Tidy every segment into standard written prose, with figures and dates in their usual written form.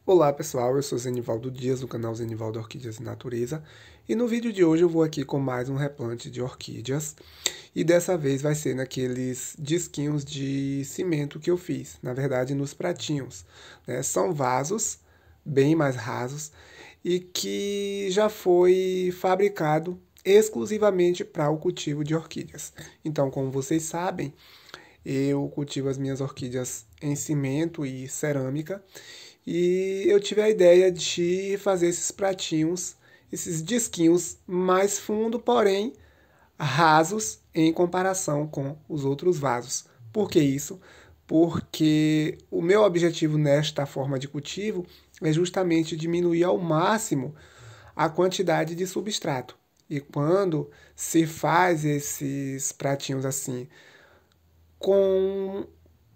Olá pessoal, eu sou Zenivaldo Dias do canal Zenivaldo Orquídeas e Natureza e no vídeo de hoje eu vou aqui com mais um replante de orquídeas e dessa vez vai ser naqueles disquinhos de cimento que eu fiz, na verdade nos pratinhos, né? São vasos bem mais rasos e que já foi fabricado exclusivamente para o cultivo de orquídeas. Então, como vocês sabem, eu cultivo as minhas orquídeas em cimento e cerâmica e eu tive a ideia de fazer esses pratinhos, esses disquinhos mais fundo, porém rasos em comparação com os outros vasos. Por que isso? Porque o meu objetivo nesta forma de cultivo é justamente diminuir ao máximo a quantidade de substrato. E quando se faz esses pratinhos assim, com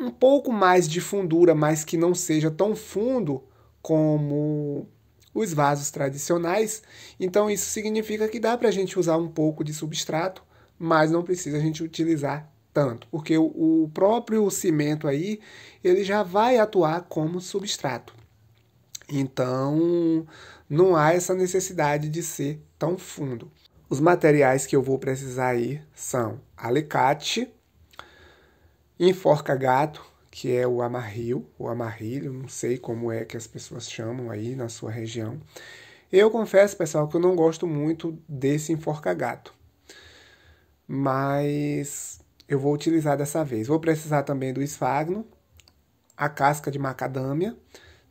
um pouco mais de fundura, mas que não seja tão fundo como os vasos tradicionais. Então isso significa que dá para a gente usar um pouco de substrato, mas não precisa a gente utilizar tanto, porque o próprio cimento aí ele já vai atuar como substrato. Então não há essa necessidade de ser tão fundo. Os materiais que eu vou precisar aí são alicate, enforca-gato, que é o amarril, ou amarrilho, não sei como é que as pessoas chamam aí na sua região. Eu confesso, pessoal, que eu não gosto muito desse enforca-gato, mas eu vou utilizar dessa vez. Vou precisar também do esfagno, a casca de macadâmia,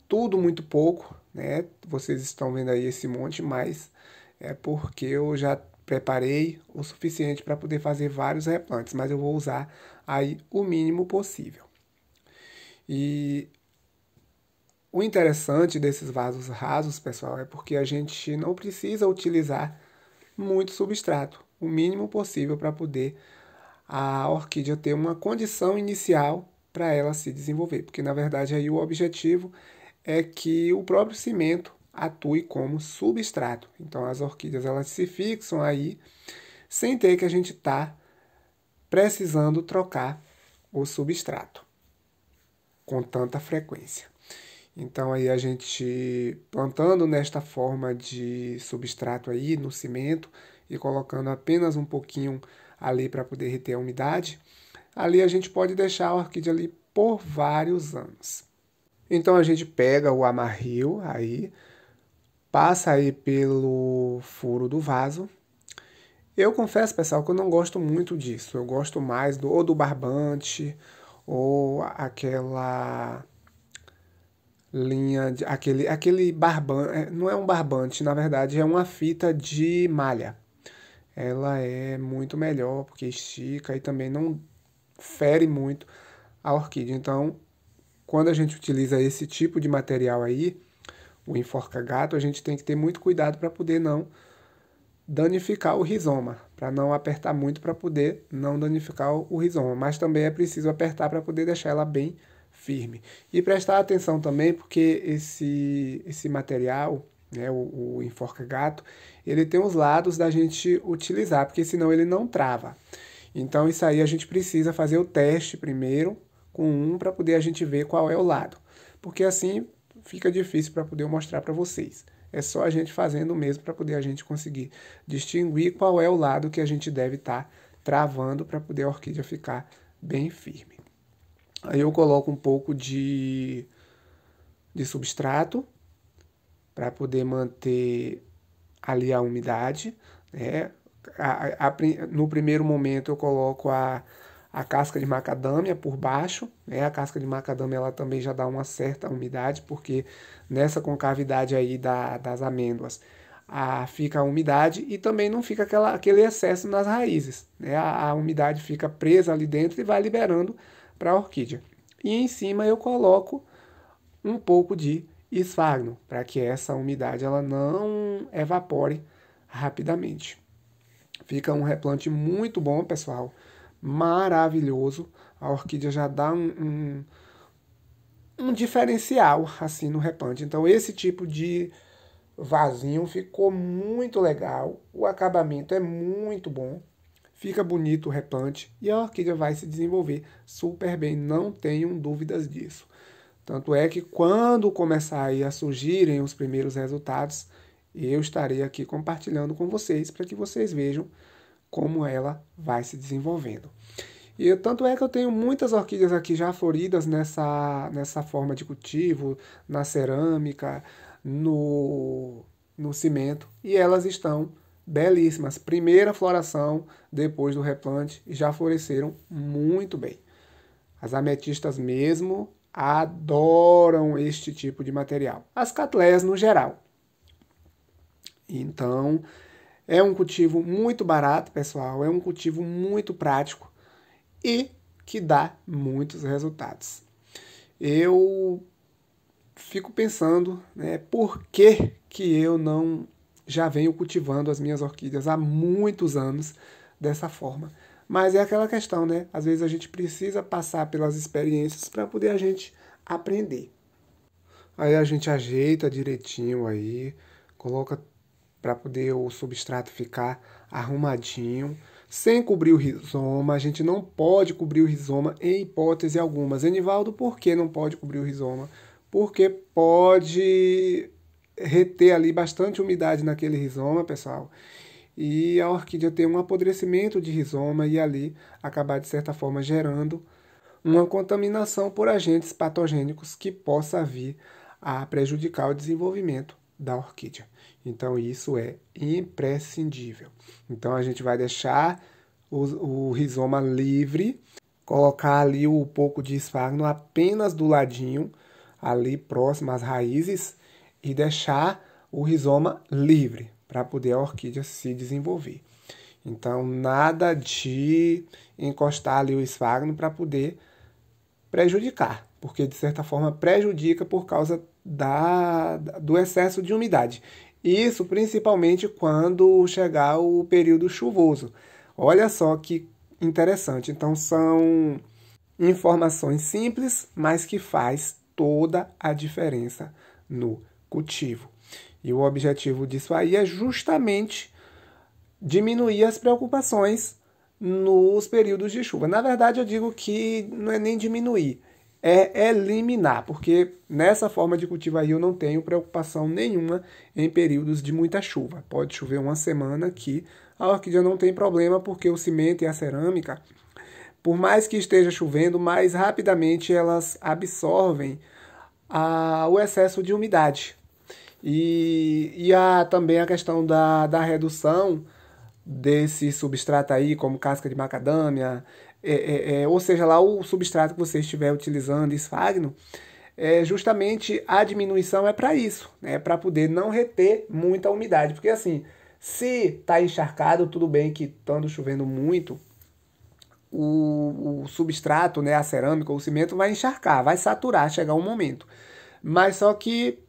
tudo muito pouco, né? Vocês estão vendo aí esse monte, mas é porque eu já preparei o suficiente para poder fazer vários replantes, mas eu vou usar aí o mínimo possível. E o interessante desses vasos rasos, pessoal, é porque a gente não precisa utilizar muito substrato, o mínimo possível para poder a orquídea ter uma condição inicial para ela se desenvolver, porque na verdade aí o objetivo é que o próprio cimento atue como substrato. Então as orquídeas elas se fixam aí sem ter que a gente tá precisando trocar o substrato com tanta frequência. Então aí a gente plantando nesta forma de substrato aí no cimento e colocando apenas um pouquinho ali para poder reter a umidade, ali a gente pode deixar a orquídea ali por vários anos. Então a gente pega o amarril aí, passa aí pelo furo do vaso. Eu confesso, pessoal, que eu não gosto muito disso. Eu gosto mais ou do barbante ou aquela linha de aquele barbante, não é um barbante, na verdade é uma fita de malha. Ela é muito melhor porque estica e também não fere muito a orquídea. Então, quando a gente utiliza esse tipo de material aí, o enforca-gato, a gente tem que ter muito cuidado para poder não danificar o rizoma, para não apertar muito para poder não danificar o rizoma, mas também é preciso apertar para poder deixar ela bem firme. E prestar atenção também porque esse material, né, o enforca-gato, ele tem os lados da gente utilizar, porque senão ele não trava. Então isso aí a gente precisa fazer o teste primeiro com um para poder a gente ver qual é o lado, porque assim fica difícil para poder mostrar para vocês. É só a gente fazendo mesmo para poder a gente conseguir distinguir qual é o lado que a gente deve estar travando para poder a orquídea ficar bem firme. Aí eu coloco um pouco de substrato para poder manter ali a umidade, né? No primeiro momento eu coloco a casca de macadâmia por baixo, né? A casca de macadâmia ela também já dá uma certa umidade, porque nessa concavidade aí das amêndoas fica a umidade e também não fica aquele excesso nas raízes, né? A umidade fica presa ali dentro e vai liberando para a orquídea. E em cima eu coloco um pouco de esfagno, para que essa umidade ela não evapore rapidamente. Fica um replante muito bom, pessoal. Maravilhoso. A orquídea já dá um diferencial assim no replante. Então esse tipo de vasinho ficou muito legal. O acabamento é muito bom. Fica bonito o replante e a orquídea vai se desenvolver super bem. Não tenham dúvidas disso. Tanto é que quando começar aí a surgirem os primeiros resultados, eu estarei aqui compartilhando com vocês para que vocês vejam como ela vai se desenvolvendo. E tanto é que eu tenho muitas orquídeas aqui já floridas nessa forma de cultivo, na cerâmica, no cimento, e elas estão belíssimas. Primeira floração depois do replante e já floresceram muito bem. As ametistas mesmo adoram este tipo de material. As catleias no geral. Então, é um cultivo muito barato, pessoal. É um cultivo muito prático e que dá muitos resultados. Eu fico pensando, né, por que eu não já venho cultivando as minhas orquídeas há muitos anos dessa forma. Mas é aquela questão, né? Às vezes a gente precisa passar pelas experiências para poder a gente aprender. Aí a gente ajeita direitinho aí, coloca para poder o substrato ficar arrumadinho, sem cobrir o rizoma. A gente não pode cobrir o rizoma em hipótese alguma. Zenivaldo, por que não pode cobrir o rizoma? Porque pode reter ali bastante umidade naquele rizoma, pessoal. E a orquídea ter um apodrecimento de rizoma e ali acabar, de certa forma, gerando uma contaminação por agentes patogênicos que possa vir a prejudicar o desenvolvimento da orquídea. Então, isso é imprescindível. Então, a gente vai deixar o rizoma livre, colocar ali um pouco de esfagno apenas do ladinho, ali próximo às raízes, e deixar o rizoma livre para poder a orquídea se desenvolver. Então, nada de encostar ali o esfagno para poder prejudicar, porque de certa forma prejudica por causa do excesso de umidade. Isso principalmente quando chegar o período chuvoso. Olha só que interessante. Então, são informações simples, mas que faz toda a diferença no cultivo. E o objetivo disso aí é justamente diminuir as preocupações nos períodos de chuva. Na verdade, eu digo que não é nem diminuir, é eliminar, porque nessa forma de cultivo aí eu não tenho preocupação nenhuma em períodos de muita chuva. Pode chover uma semana que a orquídea não tem problema, porque o cimento e a cerâmica, por mais que esteja chovendo, mais rapidamente elas absorvem o excesso de umidade. E também a questão da redução desse substrato aí, como casca de macadâmia, ou seja, lá o substrato que você estiver utilizando, esfagno, justamente a diminuição é para isso, né? Para poder não reter muita umidade. Porque assim, se está encharcado, tudo bem que estando chovendo muito, o substrato, né, a cerâmica ou o cimento vai encharcar, vai saturar, chegar um momento. Mas só que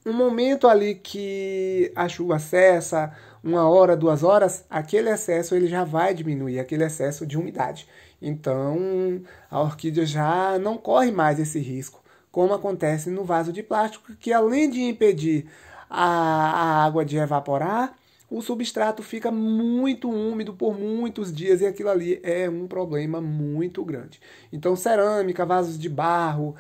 um momento ali que a chuva cessa, 1 hora, 2 horas, aquele excesso ele já vai diminuir, aquele excesso de umidade. Então, a orquídea já não corre mais esse risco, como acontece no vaso de plástico, que além de impedir a água de evaporar, o substrato fica muito úmido por muitos dias e aquilo ali é um problema muito grande. Então, cerâmica, vasos de barro,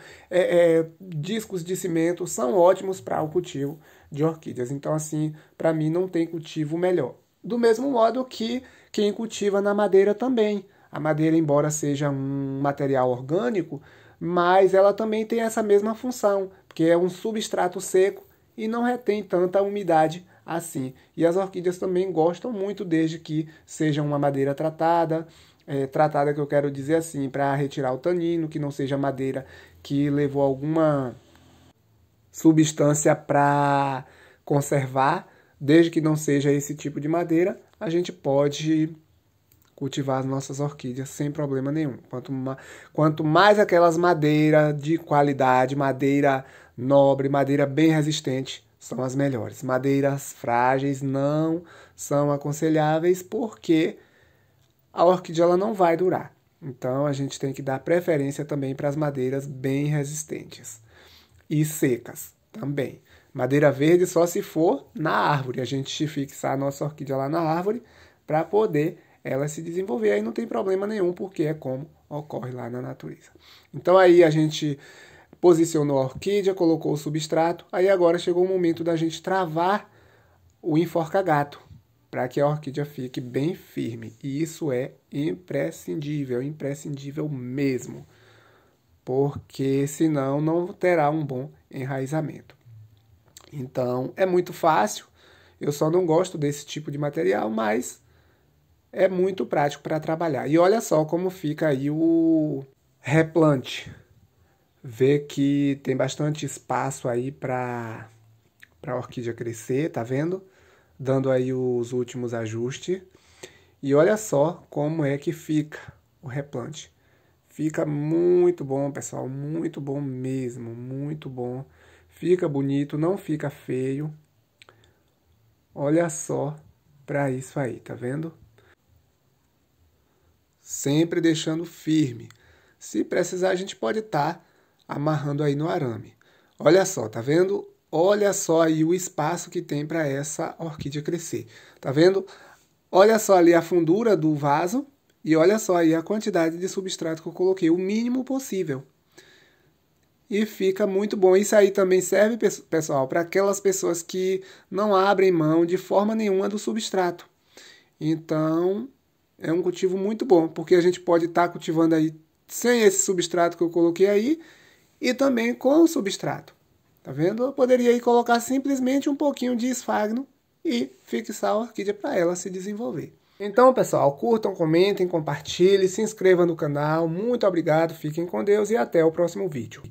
discos de cimento são ótimos para o cultivo de orquídeas. Então, assim, para mim não tem cultivo melhor. Do mesmo modo que quem cultiva na madeira também. A madeira, embora seja um material orgânico, mas ela também tem essa mesma função, porque é um substrato seco e não retém tanta umidade assim. E as orquídeas também gostam muito, desde que seja uma madeira tratada, tratada que eu quero dizer assim, para retirar o tanino, que não seja madeira que levou alguma substância para conservar, desde que não seja esse tipo de madeira, a gente pode cultivar as nossas orquídeas sem problema nenhum. Quanto mais aquelas madeiras de qualidade, madeira nobre, madeira bem resistente, são as melhores. Madeiras frágeis não são aconselháveis porque a orquídea ela não vai durar. Então a gente tem que dar preferência também para as madeiras bem resistentes e secas também. Madeira verde só se for na árvore. A gente fixar a nossa orquídea lá na árvore para poder ela se desenvolver. Aí não tem problema nenhum, porque é como ocorre lá na natureza. Então aí a gente posicionou a orquídea, colocou o substrato, aí agora chegou o momento da gente travar o enforca-gato, para que a orquídea fique bem firme. E isso é imprescindível, imprescindível mesmo, porque senão não terá um bom enraizamento. Então, é muito fácil, eu só não gosto desse tipo de material, mas é muito prático para trabalhar. E olha só como fica aí o replante. Vê que tem bastante espaço aí para a orquídea crescer, tá vendo? Dando aí os últimos ajustes. E olha só como é que fica o replante. Fica muito bom, pessoal, muito bom mesmo, muito bom. Fica bonito, não fica feio. Olha só para isso aí, tá vendo? Sempre deixando firme. Se precisar, a gente pode estar amarrando aí no arame. Olha só, tá vendo? Olha só aí o espaço que tem para essa orquídea crescer. Tá vendo? Olha só ali a fundura do vaso e olha só aí a quantidade de substrato que eu coloquei, o mínimo possível. E fica muito bom. Isso aí também serve, pessoal, para aquelas pessoas que não abrem mão de forma nenhuma do substrato. Então, é um cultivo muito bom, porque a gente pode estar cultivando aí sem esse substrato que eu coloquei aí e também com o substrato. Tá vendo? Eu poderia aí colocar simplesmente um pouquinho de esfagno e fixar a orquídea para ela se desenvolver. Então, pessoal, curtam, comentem, compartilhem, se inscrevam no canal. Muito obrigado, fiquem com Deus e até o próximo vídeo.